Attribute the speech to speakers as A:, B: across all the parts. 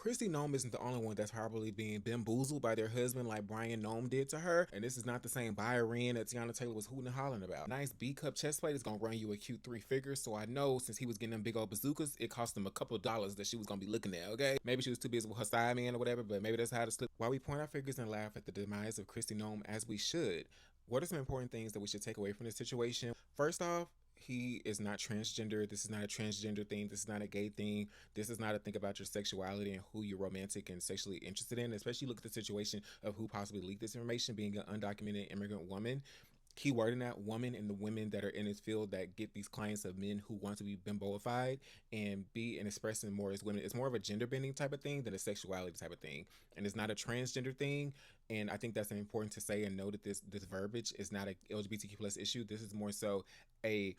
A: Kristi Noem isn't the only one that's horribly being bamboozled by their husband like Brian Noem did to her. And this is not the same Byron that Tiana Taylor was hooting and hollering about. Nice B-cup chest plate is gonna run you a cute 3 figures. So I know since he was getting them big old bazookas, it cost him a couple of dollars that she was gonna be looking at, okay? Maybe she was too busy with her side man or whatever, but maybe that's how to slip. While we point our fingers and laugh at the demise of Kristi Noem, as we should, what are some important things that we should take away from this situation? First off, he is not transgender. This is not a transgender thing. This is not a gay thing. This is not a think about your sexuality and who you're romantic and sexually interested in. Especially look at the situation of who possibly leaked this information, being an undocumented immigrant woman. Keyword in that, woman, and the women that are in this field that get these clients of men who want to be bimboified and be and expressing more as women. It's more of a gender bending type of thing than a sexuality type of thing, and it's not a transgender thing. And I think that's important to say and know that this verbiage is not a LGBTQ plus issue. This is more so a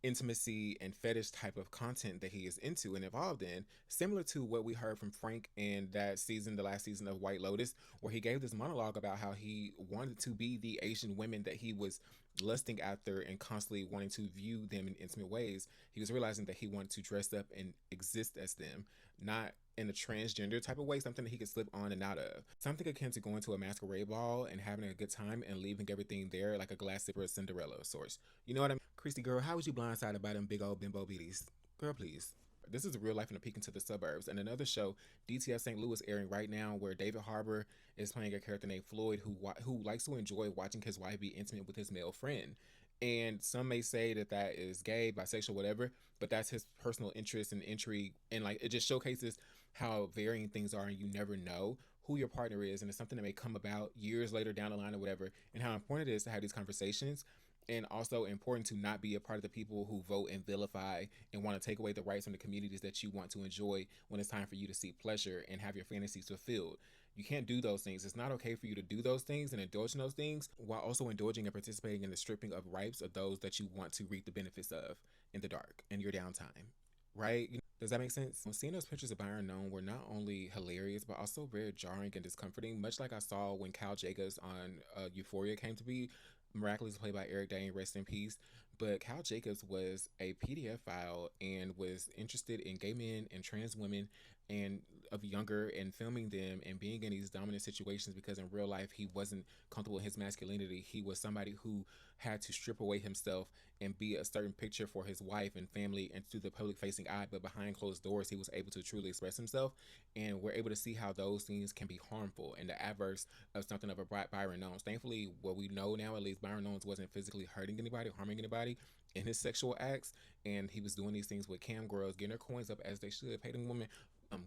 A: intimacy and fetish type of content that he is into and involved in, similar to what we heard from Frank in that season, the last season of White Lotus, where he gave this monologue about how he wanted to be the Asian women that he was lusting after and constantly wanting to view them in intimate ways. He was realizing that he wanted to dress up and exist as them, not in a transgender type of way, something that he could slip on and out of. Something akin to going to a masquerade ball and having a good time and leaving everything there like a glass slipper of Cinderella of sorts. You know what I mean? Kristi, girl, how was you blindsided by them big old bimbo beaties? Girl, please. This is a real life and a peek into the suburbs. And another show, DTF St. Louis, airing right now, where David Harbour is playing a character named Floyd who likes to enjoy watching his wife be intimate with his male friend. And some may say that that is gay, bisexual, whatever, but that's his personal interest and intrigue. And like, it just showcases how varying things are, and you never know who your partner is. And it's something that may come about years later down the line or whatever, and how important it is to have these conversations. And also important to not be a part of the people who vote and vilify and want to take away the rights from the communities that you want to enjoy when it's time for you to seek pleasure and have your fantasies fulfilled. You can't do those things. It's not okay for you to do those things and indulge in those things while also indulging and participating in the stripping of rights of those that you want to reap the benefits of in the dark in your downtime. Right? Does that make sense? Seeing those pictures of Byron Noem were not only hilarious, but also very jarring and discomforting, much like I saw when Cal Jacobs on Euphoria came to be, miraculously played by Eric Dane, rest in peace. But Cal Jacobs was a PDF file and was interested in gay men and trans women and of younger, and filming them and being in these dominant situations, because in real life he wasn't comfortable in his masculinity. He was somebody who had to strip away himself and be a certain picture for his wife and family and through the public facing eye, but behind closed doors he was able to truly express himself. And we're able to see how those things can be harmful and the adverse of something of a Byron Noem. Thankfully, what we know now, at least, Byron Noem wasn't physically hurting anybody, harming anybody in his sexual acts, and he was doing these things with cam girls, getting their coins up as they should, pay them women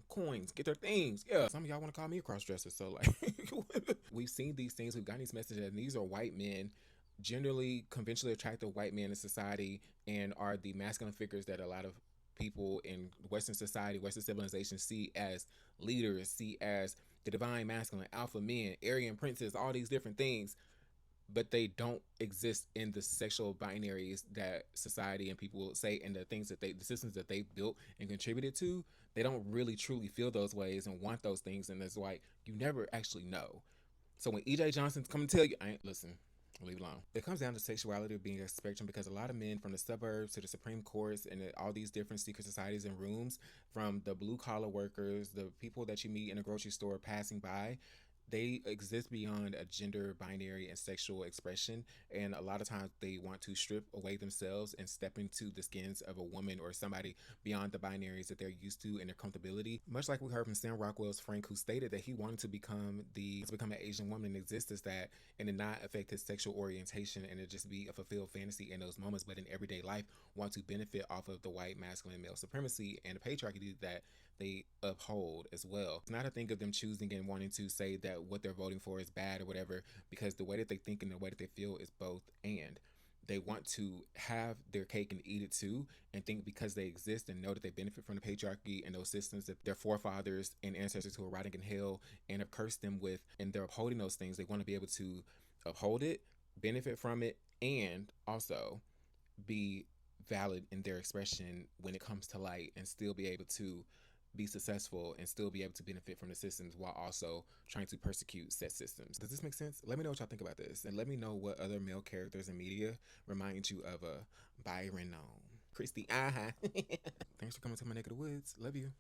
A: coins, get their things. Yeah, some of y'all want to call me a cross-dresser, so like we've seen these things, we've gotten these messages, and these are white men, generally conventionally attractive white men in society, and are the masculine figures that a lot of people in Western society, Western civilization, see as leaders, see as the divine masculine, alpha men, Aryan princes, all these different things. But they don't exist in the sexual binaries that society and people will say, and the things that the systems that they built and contributed to, they don't really truly feel those ways and want those things. And it's like, you never actually know. So when EJ Johnson's come to tell you, I ain't listen, leave it alone. It comes down to sexuality being a spectrum, because a lot of men from the suburbs to the Supreme Courts and all these different secret societies and rooms, from the blue collar workers, the people that you meet in a grocery store passing by, they exist beyond a gender binary and sexual expression, and a lot of times they want to strip away themselves and step into the skins of a woman or somebody beyond the binaries that they're used to and their comfortability. Much like we heard from Sam Rockwell's Frank, who stated that he wanted to become an Asian woman and exist as that, and it not affect his sexual orientation, and it just be a fulfilled fantasy in those moments, but in everyday life want to benefit off of the white masculine male supremacy and the patriarchy that they uphold as well. It's not a thing of them choosing and wanting to say that what they're voting for is bad or whatever, because the way that they think and the way that they feel is both and. They want to have their cake and eat it too, and think because they exist and know that they benefit from the patriarchy and those systems that their forefathers and ancestors who are rotting in hell and have cursed them with, and they're upholding those things. They want to be able to uphold it, benefit from it, and also be valid in their expression when it comes to light, and still be able to be successful and still be able to benefit from the systems while also trying to persecute said systems. Does this make sense? Let me know what y'all think about this, and let me know what other male characters in media remind you of a Byron Noem. Kristi, Thanks for coming to my neck of the woods. Love you.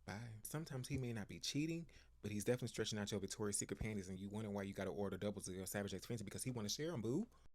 A: Bye. Sometimes he may not be cheating, but he's definitely stretching out your Victoria's Secret panties, and you wonder why you gotta order doubles of your Savage X Fenty because he want to share them, boo.